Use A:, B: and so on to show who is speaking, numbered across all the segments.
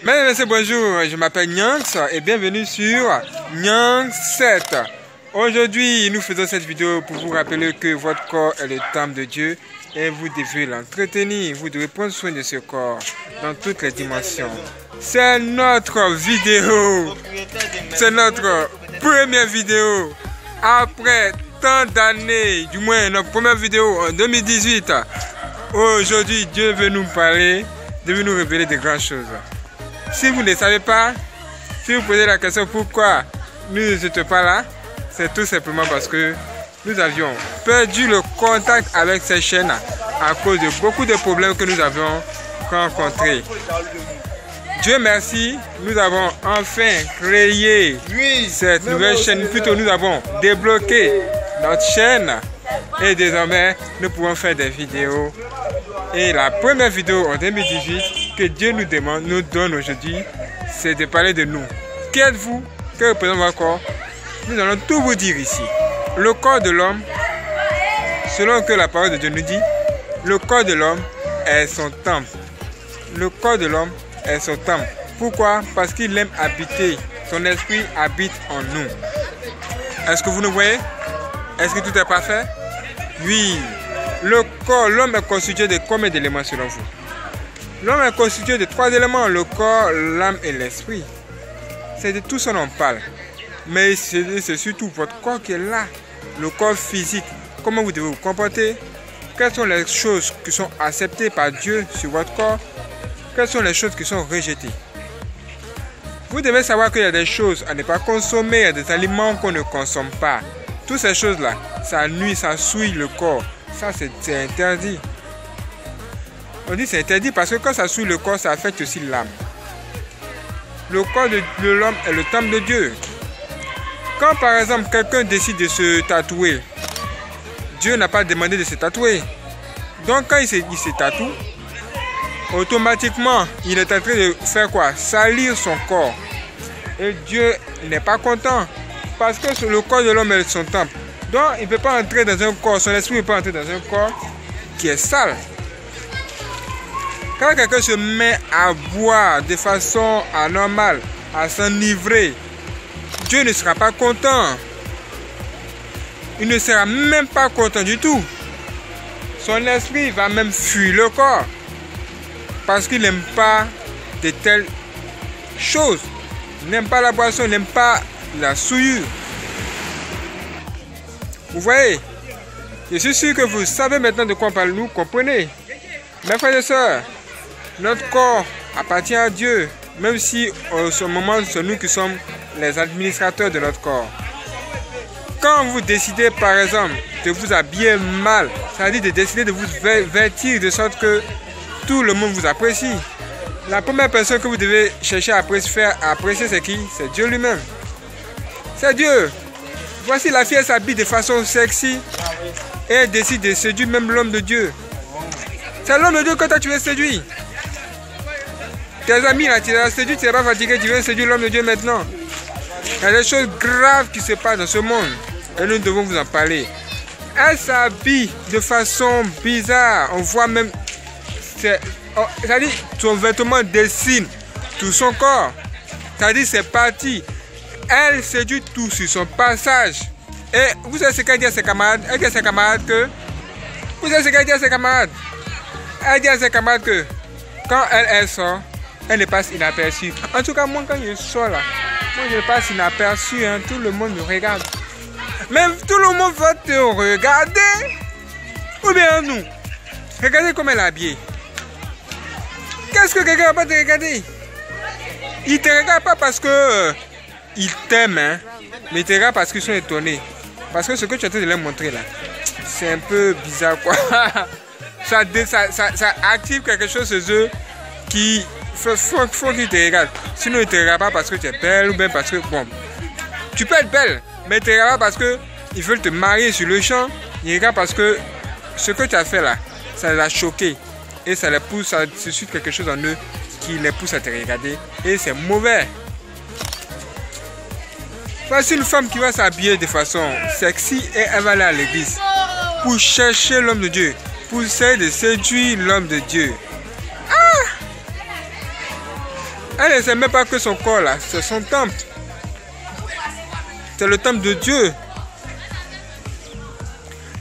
A: Mesdames et messieurs, bonjour, je m'appelle Nyanx et bienvenue sur Nyanx 7. Aujourd'hui, nous faisons cette vidéo pour vous rappeler que votre corps est le temple de Dieu et vous devez l'entretenir. Vous devez prendre soin de ce corps dans toutes les dimensions. C'est notre vidéo. C'est notre première vidéo. Après tant d'années, du moins notre première vidéo en 2018. Aujourd'hui, Dieu veut nous parler, Dieu veut nous révéler de grandes choses. Si vous ne savez pas, si vous posez la question pourquoi nous n'étions pas là, c'est tout simplement parce que nous avions perdu le contact avec ces chaînes à cause de beaucoup de problèmes que nous avions rencontrés. Dieu merci, nous avons enfin créé cette nouvelle chaîne, plutôt nous avons débloqué notre chaîne et désormais nous pouvons faire des vidéos. Et la première vidéo en 2018 que Dieu nous demande, nous donne aujourd'hui, c'est de parler de nous. Qui êtes-vous? Que représente votre corps? Nous allons tout vous dire ici. Le corps de l'homme, selon que la parole de Dieu nous dit, le corps de l'homme est son temple. Le corps de l'homme est son temple. Pourquoi? Parce qu'il aime habiter. Son esprit habite en nous. Est-ce que vous nous voyez? Est-ce que tout est parfait? Oui. Le corps, l'homme est constitué de combien d'éléments selon vous? L'homme est constitué de 3 éléments, le corps, l'âme et l'esprit. C'est de tout ça dont on parle. Mais c'est surtout votre corps qui est là. Le corps physique. Comment vous devez vous comporter? Quelles sont les choses qui sont acceptées par Dieu sur votre corps? Quelles sont les choses qui sont rejetées? Vous devez savoir qu'il y a des choses à ne pas consommer, il y a des aliments qu'on ne consomme pas. Toutes ces choses-là, ça nuit, ça souille le corps. Ça, c'est interdit. On dit c'est interdit parce que quand ça souille le corps, ça affecte aussi l'âme. Le corps de l'homme est le temple de Dieu. Quand par exemple quelqu'un décide de se tatouer, Dieu n'a pas demandé de se tatouer. Donc quand il se tatoue, automatiquement, il est en train de faire quoi? Salir son corps. Et Dieu n'est pas content parce que le corps de l'homme est son temple. Donc, il ne peut pas entrer dans un corps, son esprit ne peut pas entrer dans un corps qui est sale. Quand quelqu'un se met à boire de façon anormale, à s'enivrer, Dieu ne sera pas content. Il ne sera même pas content du tout. Son esprit va même fuir le corps. Parce qu'il n'aime pas de telles choses. Il n'aime pas la boisson, il n'aime pas la souillure. Vous voyez, je suis sûr que vous savez maintenant de quoi on parle, nous comprenez. Mes frères et sœurs, notre corps appartient à Dieu, même si en ce moment c'est nous qui sommes les administrateurs de notre corps. Quand vous décidez par exemple de vous habiller mal, ça veut dire de décider de vous vêtir de sorte que tout le monde vous apprécie. La première personne que vous devez chercher à apprécier, c'est qui? C'est Dieu lui-même. C'est Dieu. Voici la fille, elle s'habille de façon sexy et elle décide de séduire même l'homme de Dieu. C'est l'homme de Dieu que toi tu veux séduire. Tes amis là, tu l'as séduit, tu n'es pas fatigué, tu veux séduire l'homme de Dieu maintenant. Il y a des choses graves qui se passent dans ce monde et nous devons vous en parler. Elle s'habille de façon bizarre, on voit même, c'est-à-dire son vêtement dessine tout son corps, c'est-à-dire c'est parti. Elle séduit tout sur son passage. Et vous savez ce qu'elle dit à ses camarades? Elle dit à ses camarades que... Vous savez ce qu'elle dit à ses camarades? Elle dit à ses camarades que quand elle sort, elle ne passe inaperçue. En tout cas, moi quand je sors là, moi je passe inaperçue, hein, tout le monde me regarde. Même tout le monde va te regarder. Ou bien nous. Regardez comment elle est habillée. Qu'est-ce que quelqu'un va pas te regarder? Il ne te regarde pas parce que... ils t'aiment, hein, mais ils te regardent parce qu'ils sont étonnés. Parce que ce que tu es en train de leur montrer là, c'est un peu bizarre quoi. ça active quelque chose chez eux qui faut qu'ils te regardent. Sinon ils ne te regardent pas parce que tu es belle ou bien parce que, bon, tu peux être belle, mais ils te regardent parce qu'ils veulent te marier sur le champ. Ils regardent parce que ce que tu as fait là, ça les a choqués. Et ça les pousse à susciter quelque chose en eux qui les pousse à te regarder. Et c'est mauvais. Voici une femme qui va s'habiller de façon sexy et elle va aller à l'église pour chercher l'homme de Dieu, pour essayer de séduire l'homme de Dieu. Elle ne sait même pas que son corps là, c'est son temple. C'est le temple de Dieu.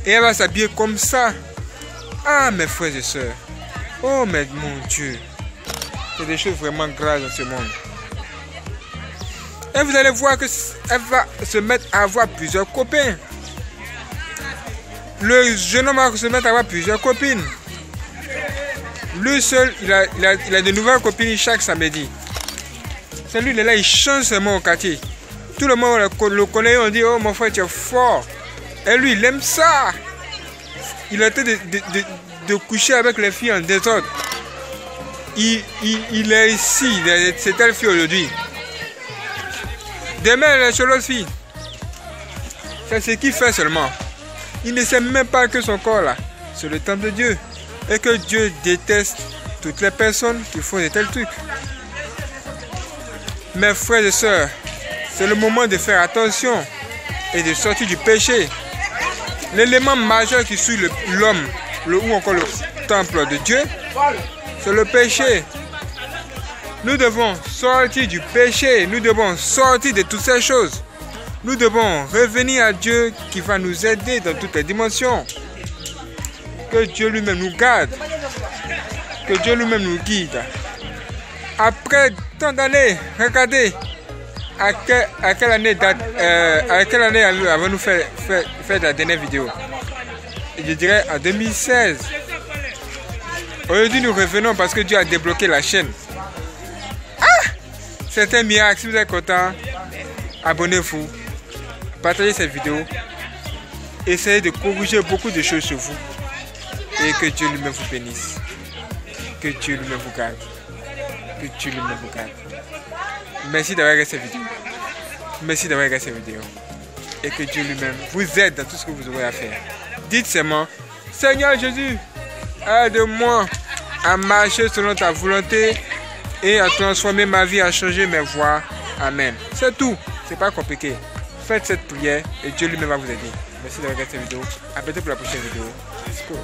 A: Et elle va s'habiller comme ça. Ah, mes frères et sœurs. Oh, mais mon Dieu. C'est des choses vraiment graves dans ce monde. Et vous allez voir qu'elle va se mettre à avoir plusieurs copains. Le jeune homme va se mettre à avoir plusieurs copines. Lui seul, il a de nouvelles copines chaque samedi. C'est lui, il est là, il change seulement au quartier. Tout le monde le connaît, on dit, oh mon frère, tu es fort. Et lui, il aime ça. Il a été de coucher avec les filles en désordre. Il est ici, c'est telle fille aujourd'hui. Demain, elle est chez l'autre fille. C'est ce qu'il fait seulement. Il ne sait même pas que son corps là, c'est le temple de Dieu. Et que Dieu déteste toutes les personnes qui font de tels trucs. Mes frères et sœurs, c'est le moment de faire attention et de sortir du péché. L'élément majeur qui suit l'homme, ou encore le temple de Dieu, c'est le péché. Nous devons sortir du péché, nous devons sortir de toutes ces choses. Nous devons revenir à Dieu qui va nous aider dans toutes les dimensions. Que Dieu lui-même nous garde, que Dieu lui-même nous guide. Après tant d'années, regardez à quelle année avons-nous fait la dernière vidéo. Je dirais en 2016. Aujourd'hui nous revenons parce que Dieu a débloqué la chaîne. Ah! C'est un miracle. Si vous êtes content, abonnez-vous, partagez cette vidéo, essayez de corriger beaucoup de choses sur vous et que Dieu lui-même vous bénisse. Que Dieu lui-même vous garde. Que Dieu lui-même vous garde. Merci d'avoir regardé cette vidéo. Merci d'avoir regardé cette vidéo. Et que Dieu lui-même vous aide dans tout ce que vous aurez à faire. Dites seulement, Seigneur Jésus, aide-moi à marcher selon ta volonté et à transformer ma vie, à changer mes voies. Amen. C'est tout. C'est pas compliqué. Faites cette prière et Dieu lui-même va vous aider. Merci d'avoir regardé cette vidéo. À bientôt pour la prochaine vidéo. Let's go.